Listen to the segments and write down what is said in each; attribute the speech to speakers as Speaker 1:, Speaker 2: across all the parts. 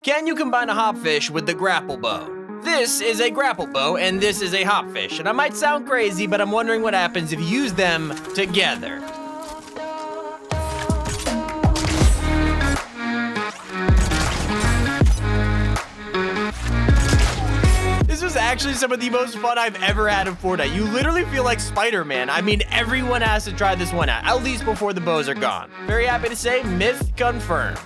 Speaker 1: Can you combine a hopfish with the grapple bow? This is a grapple bow and this is a hopfish, and I might sound crazy, but I'm wondering what happens if you use them together. This was actually some of the most fun I've ever had in Fortnite. You literally feel like Spider-Man. I mean, everyone has to try this one out, at least before the bows are gone. Very happy to say, myth confirmed.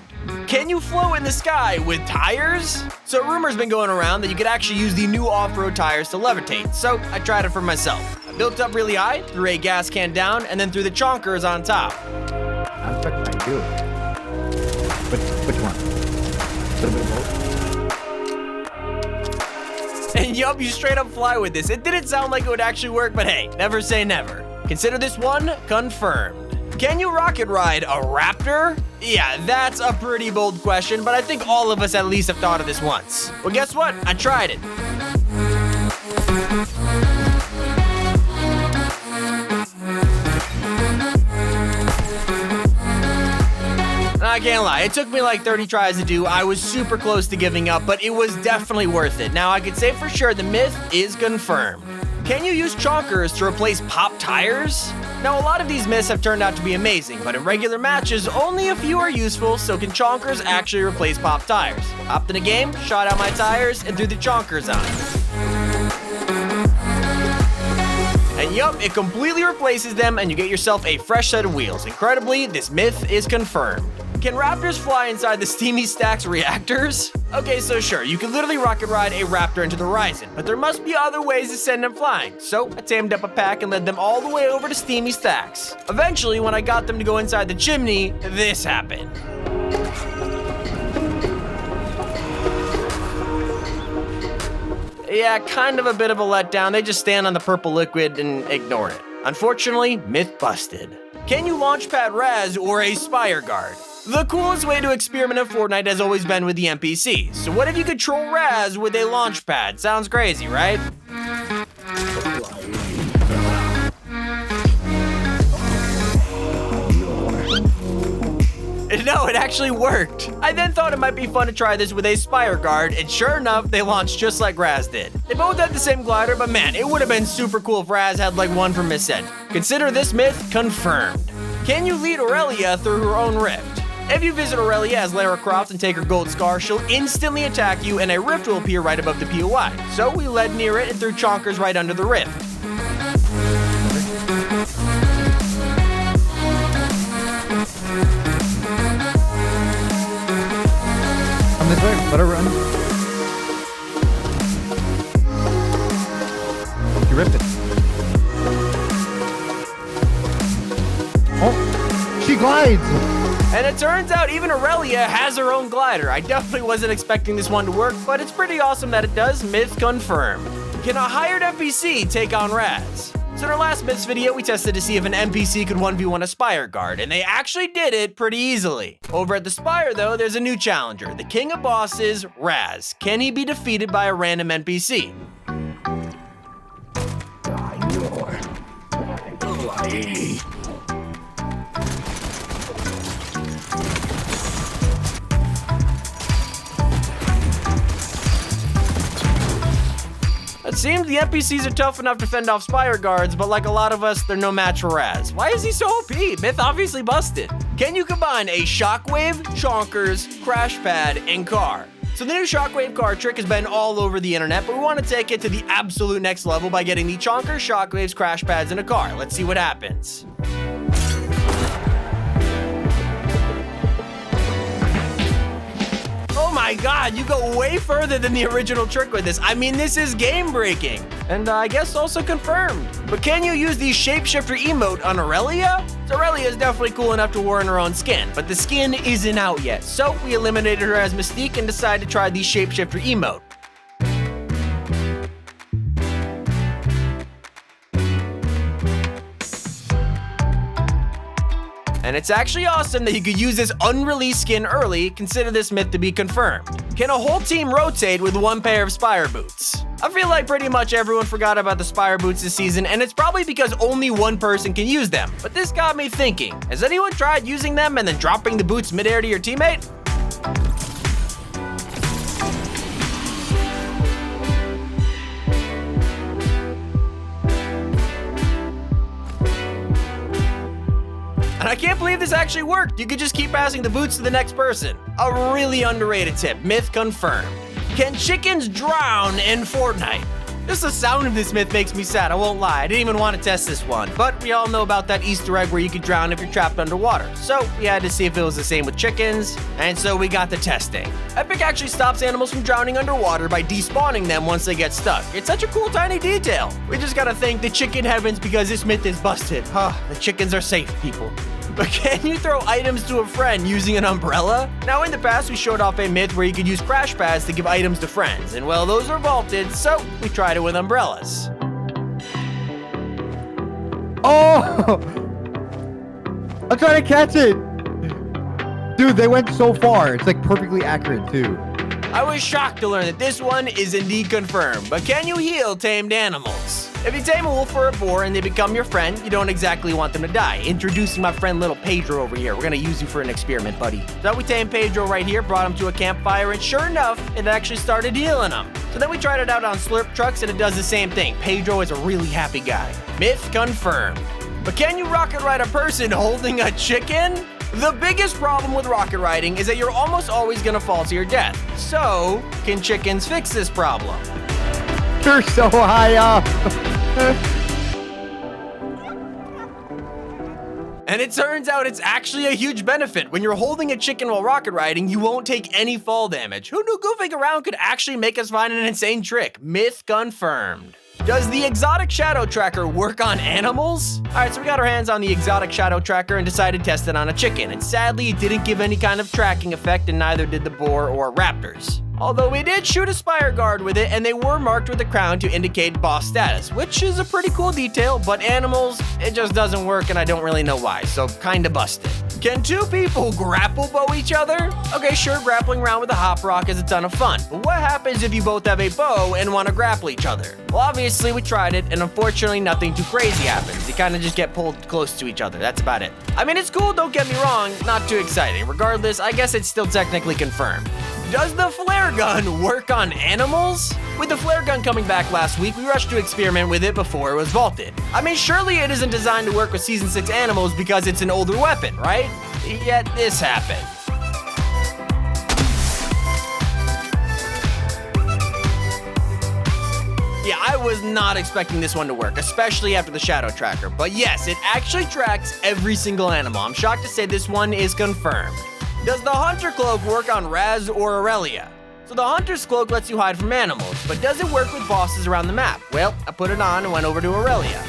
Speaker 1: Can you float in the sky with tires? So rumor's been going around that you could actually use the new off-road tires to levitate, so I tried it for myself. I built up really high, threw a gas can down, and then threw the chonkers on top.
Speaker 2: I bet I do. Which one? A little bit of both?
Speaker 1: And yup, you straight up fly with this. It didn't sound like it would actually work, but hey, never say never. Consider this one confirmed. Can you rocket ride a raptor? Yeah, that's a pretty bold question, but I think all of us at least have thought of this once. Well, guess what? I tried it. I can't lie, it took me like 30 tries to do. I was super close to giving up, but it was definitely worth it. Now, I can say for sure the myth is confirmed. Can you use chonkers to replace pop tires? Now, a lot of these myths have turned out to be amazing, but in regular matches, only a few are useful, so can chonkers actually replace pop tires? Hopped in a game, shot out my tires, and threw the chonkers on. And yup, it completely replaces them, and you get yourself a fresh set of wheels. Incredibly, this myth is confirmed. Can raptors fly inside the STEAMY Stacks reactors? Okay, so sure, you can literally rocket ride a raptor into the horizon, but there must be other ways to send them flying. So I tamed up a pack and led them all the way over to STEAMY Stacks. Eventually, when I got them to go inside the chimney, this happened. Yeah, kind of a bit of a letdown. They just stand on the purple liquid and ignore it. Unfortunately, myth busted. Can you launch pad Raz or a SPIRE guard? The coolest way to experiment in Fortnite has always been with the NPCs. So what if you could troll Raz with a launch pad? Sounds crazy, right? No, it actually worked. I then thought it might be fun to try this with a SPIRE guard, and sure enough, they launched just like Raz did. They both had the same glider, but man, it would have been super cool if Raz had like one for Miscent. Consider this myth confirmed. Can you lead Aurelia through her own rift? If you visit Aurelia as Lara Croft and take her gold scar, she'll instantly attack you and a rift will appear right above the POI. So we led near it and threw chonkers right under the rift.
Speaker 2: Come this way, let her run. She ripped it. Oh, she glides!
Speaker 1: And it turns out even Aurelia has her own glider. I definitely wasn't expecting this one to work, but it's pretty awesome that it does. Myth confirmed. Can a hired NPC take on Raz? So in our last myths video, we tested to see if an NPC could 1v1 a SPIRE guard, and they actually did it pretty easily. Over at the Spire though, there's a new challenger, the king of bosses, Raz. Can he be defeated by a random NPC? It seems the NPCs are tough enough to fend off SPIRE guards, but like a lot of us, they're no match for Raz. Why is he so OP? Myth obviously busted. Can you combine a Shockwave, Chonkers, CRASHPAD, and car? So the new Shockwave car trick has been all over the internet, but we want to take it to the absolute next level by getting the Chonkers, Shockwaves, CRASHPADs in a car. Let's see what happens. Oh my god, you go way further than the original trick with this. I mean, this is game breaking. And I guess also confirmed. But can you use the Shapeshifter emote on Aurelia? So Aurelia is definitely cool enough to wear in her own skin, but the skin isn't out yet. So we eliminated her as Mystique and decided to try the Shapeshifter emote. And it's actually awesome that you could use this unreleased skin early. Consider this myth to be confirmed. Can a whole team rotate with one pair of SPIRE boots? I feel like pretty much everyone forgot about the SPIRE boots this season, and it's probably because only one person can use them. But this got me thinking, has anyone tried using them and then dropping the boots midair to your teammate? can't believe this actually worked. You could just keep passing the boots to the next person. A really underrated tip, myth confirmed. Can chickens drown in Fortnite? Just the sound of this myth makes me sad, I won't lie. I didn't even want to test this one, but we all know about that Easter egg where you could drown if you're trapped underwater. So we had to see if it was the same with chickens, and so we got the testing. Epic actually stops animals from drowning underwater by despawning them once they get stuck. It's such a cool tiny detail. We just gotta thank the chicken heavens because this myth is busted. The chickens are safe, people. But can you throw items to a friend using an umbrella? Now in the past we showed off a myth where you could use CRASHPADs to give items to friends, and well, those are vaulted, so we tried it with umbrellas.
Speaker 2: Oh! I'm trying to catch it! Dude, they went so far. It's like perfectly accurate too.
Speaker 1: I was shocked to learn that this one is indeed confirmed, but can you heal tamed animals? If you tame a wolf or a boar and they become your friend, you don't exactly want them to die. Introducing my friend little Pedro over here. We're gonna use you for an experiment, buddy. So we tamed Pedro right here, brought him to a campfire, and sure enough, it actually started healing him. So then we tried it out on slurp trucks and it does the same thing. Pedro is a really happy guy. Myth confirmed. But can you rocket ride a person holding a chicken? The biggest problem with rocket riding is that you're almost always gonna fall to your death. So, can chickens fix this problem?
Speaker 2: You're so high up.
Speaker 1: And it turns out it's actually a huge benefit. When you're holding a chicken while rocket riding, you won't take any fall damage. Who knew goofing around could actually make us find an insane trick? Myth confirmed. Does the exotic shadow tracker work on animals? All right, so we got our hands on the exotic shadow tracker and decided to test it on a chicken. And sadly, it didn't give any kind of tracking effect, and neither did the boar or raptors. Although we did shoot a SPIRE guard with it, and they were marked with a crown to indicate boss status, which is a pretty cool detail, but animals, it just doesn't work, and I don't really know why, so kinda busted. Can two people grapple bow each other? Okay, sure, grappling around with a hop rock is a ton of fun, but what happens if you both have a bow and want to grapple each other? Well, obviously we tried it, and unfortunately nothing too crazy happens. You kinda just get pulled close to each other, that's about it. I mean, it's cool, don't get me wrong, not too exciting. Regardless, I guess it's still technically confirmed. Does the flare gun work on animals? With the flare gun coming back last week, we rushed to experiment with it before it was vaulted. I mean, surely it isn't designed to work with Season 6 animals because it's an older weapon, right? Yet this happened. Yeah, I was not expecting this one to work, especially after the shadow tracker. But yes, it actually tracks every single animal. I'm shocked to say this one is confirmed. Does the Hunter Cloak work on Raz or Aurelia? So the Hunter's Cloak lets you hide from animals, but does it work with bosses around the map? Well, I put it on and went over to Aurelia.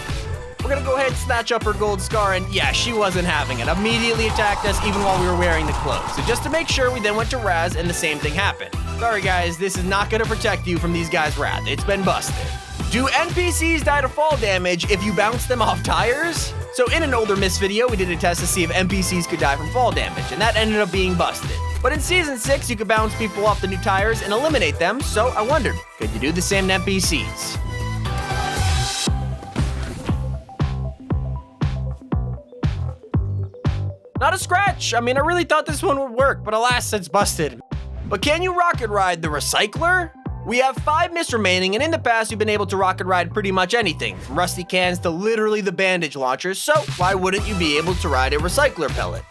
Speaker 1: We're gonna go ahead and snatch up her gold scar, and yeah, she wasn't having it. Immediately attacked us even while we were wearing the cloak. So just to make sure, we then went to Raz and the same thing happened. Sorry guys, this is not gonna protect you from these guys' wrath. It's been busted. Do NPCs die to fall damage if you bounce them off tires? So in an older Myths video, we did a test to see if NPCs could die from fall damage, and that ended up being busted. But in Season 6, you could bounce people off the new tires and eliminate them, so I wondered, could you do the same to NPCs? Not a scratch! I mean, I really thought this one would work, but alas, it's busted. But can you rocket ride the recycler? We have 5 myths remaining, and in the past, you've been able to rocket ride pretty much anything, from rusty cans to literally the bandage launchers, so why wouldn't you be able to ride a recycler pellet?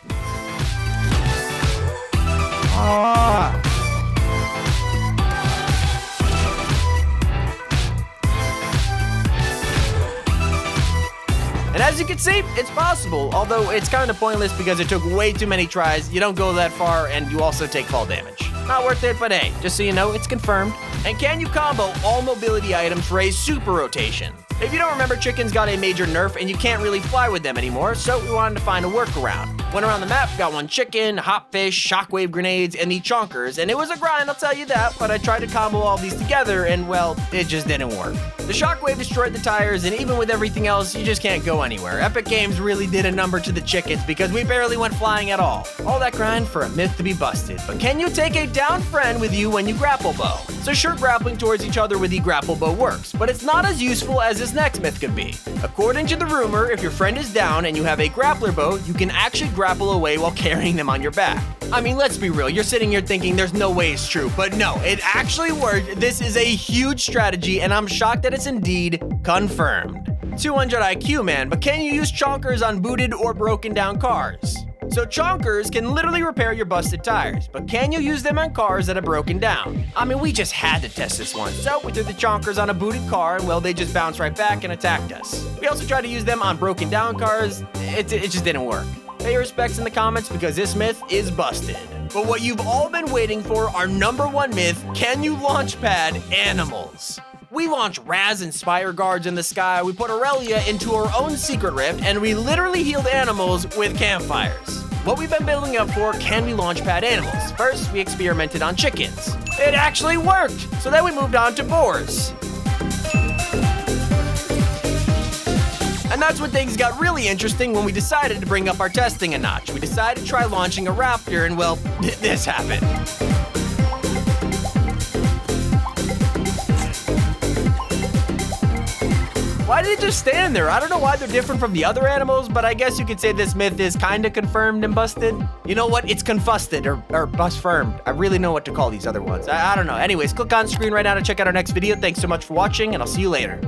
Speaker 1: And as you can see, it's possible, although it's kind of pointless because it took way too many tries, you don't go that far, and you also take fall damage. Not worth it, but hey, just so you know, it's confirmed. And can you combo all mobility items for a super rotation? If you don't remember, chickens got a major nerf and you can't really fly with them anymore, so we wanted to find a workaround. Went around the map, got one chicken, hopfish, shockwave grenades, and the chonkers, and it was a grind, I'll tell you that, but I tried to combo all these together and, well, it just didn't work. The shockwave destroyed the tires, and even with everything else, you just can't go anywhere. Epic Games really did a number to the chickens because we barely went flying at all. All that grind for a myth to be busted. But can you take a down friend with you when you grapple bow? So sure, grappling towards each other with the grapple bow works, but it's not as useful as this next myth could be. According to the rumor, if your friend is down and you have a grappler bow, you can actually grapple away while carrying them on your back. I mean, let's be real, you're sitting here thinking there's no way it's true, but no, it actually worked. This is a huge strategy, and I'm shocked that it's indeed confirmed. 200 IQ, man, but can you use chonkers on booted or broken down cars? So chonkers can literally repair your busted tires, but can you use them on cars that are broken down? I mean, we just had to test this one, so we threw the chonkers on a booted car, and well, they just bounced right back and attacked us. We also tried to use them on broken down cars. It just didn't work. Pay your respects in the comments because this myth is busted. But what you've all been waiting for, our #1 myth, can you launch pad animals? We launched Raz and Spire guards in the sky, we put Aurelia into our own secret rift, and we literally healed animals with campfires. What we've been building up for, can we launch pad animals? First, we experimented on chickens. It actually worked! So then we moved on to boars. And that's when things got really interesting when we decided to bring up our testing a notch. We decided to try launching a raptor, and well, this happened. Why did it just stand there? I don't know why they're different from the other animals, but I guess you could say this myth is kinda confirmed and busted. You know what? It's confusted or bus-firmed. I really know what to call these other ones. I don't know. Anyways, click on screen right now to check out our next video. Thanks so much for watching, and I'll see you later.